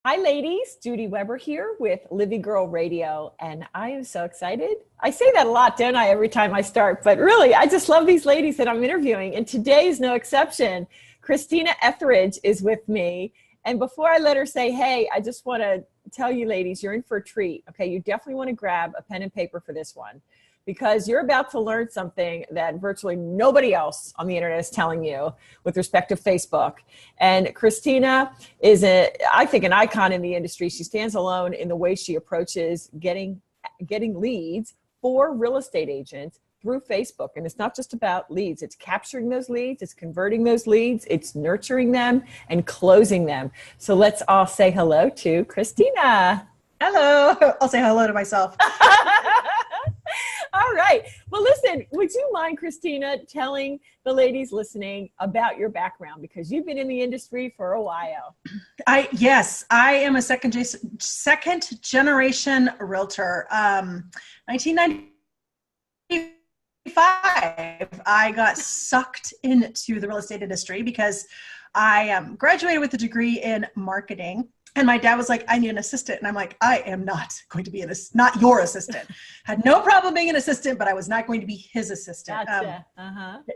Hi, ladies. Judy Weber here with Livy Girl Radio, and I am so excited. I say that a lot, don't I, every time I start, but really, I just love these ladies that I'm interviewing, and today is no exception. Christina Ethridge is with me, and before I let her say, hey, I just want to tell you ladies, you're in for a treat, okay? You definitely want to grab a pen and paper for this one, because you're about to learn something that virtually nobody else on the internet is telling you with respect to Facebook. And Christina is, I think, an icon in the industry. She stands alone in the way she approaches getting leads for real estate agents through Facebook. And it's not just about leads. It's capturing those leads. It's converting those leads. It's nurturing them and closing them. So let's all say hello to Christina. Hello. I'll say hello to myself. All right. Well, listen, would you mind, Christina, telling the ladies listening about your background? Because you've been in the industry for a while. Yes, I am a second generation realtor. 1995, I got sucked into the real estate industry because I graduated with a degree in marketing. And my dad was like, I need an assistant. And I'm like, I am not going to be not your assistant. Had no problem being an assistant, but I was not going to be his assistant. Gotcha.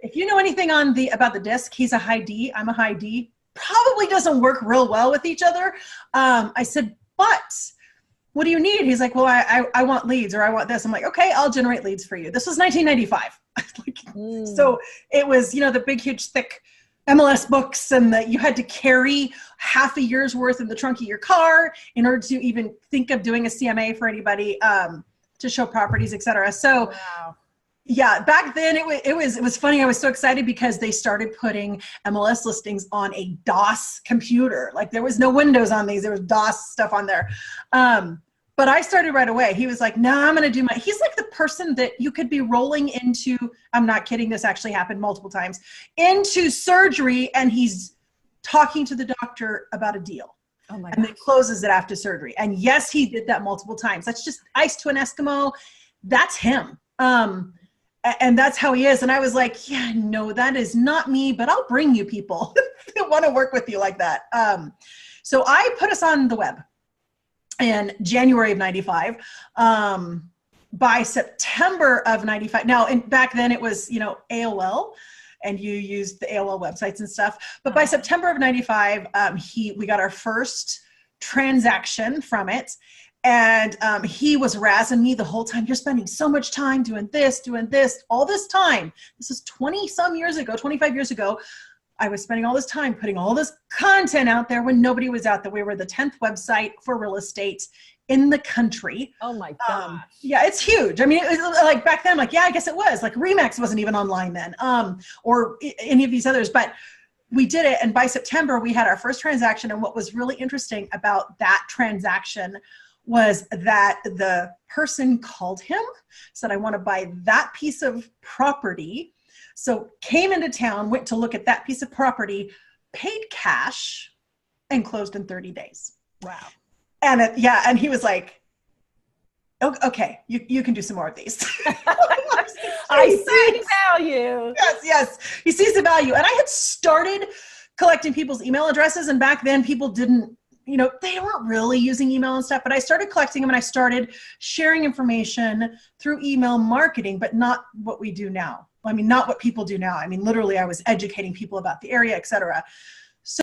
If you know anything about the disc, he's a high D, I'm a high D. Probably doesn't work real well with each other. I said, but what do you need? He's like, well, I want leads, or I want this. I'm like, okay, I'll generate leads for you. This was 1995. So it was, the big, huge, thick MLS books, and that you had to carry half a year's worth in the trunk of your car in order to even think of doing a CMA for anybody, to show properties, et cetera. So wow. Yeah, back then it was funny. I was so excited because they started putting MLS listings on a DOS computer. Like there was no Windows on these, there was DOS stuff on there. But I started right away. He was like, no, I'm going to do he's like the person that you could be rolling into, I'm not kidding, this actually happened multiple times, into surgery, and he's talking to the doctor about a deal. Oh my and then closes it after surgery. And yes, he did that multiple times. That's just ice to an Eskimo. That's him. And that's how he is. And I was like, yeah, no, that is not me, but I'll bring you people that want to work with you like that. So I put us on the web in January of 95. By September of 95, now back then it was, AOL, and you used the AOL websites and stuff. But by September of 95, we got our first transaction from it. And he was razzing me the whole time. You're spending so much time doing this, all this time. This is 25 years ago. I was spending all this time putting all this content out there when nobody was out there. We were the 10th website for real estate in the country. Oh my gosh. Yeah, it's huge. I mean, it was like back then, I'm like, yeah, I guess it was. Like Remax wasn't even online then, or any of these others. But we did it. And by September, we had our first transaction. And what was really interesting about that transaction was that the person called him, said, I want to buy that piece of property. So came into town, went to look at that piece of property, paid cash, and closed in 30 days. Wow. And and he was like, okay, you can do some more of these. I see the value. Yes. He sees the value. And I had started collecting people's email addresses, and back then people didn't, they weren't really using email and stuff, but I started collecting them, and I started sharing information through email marketing, but not what we do now. I mean, not what people do now. I mean, literally I was educating people about the area, et cetera.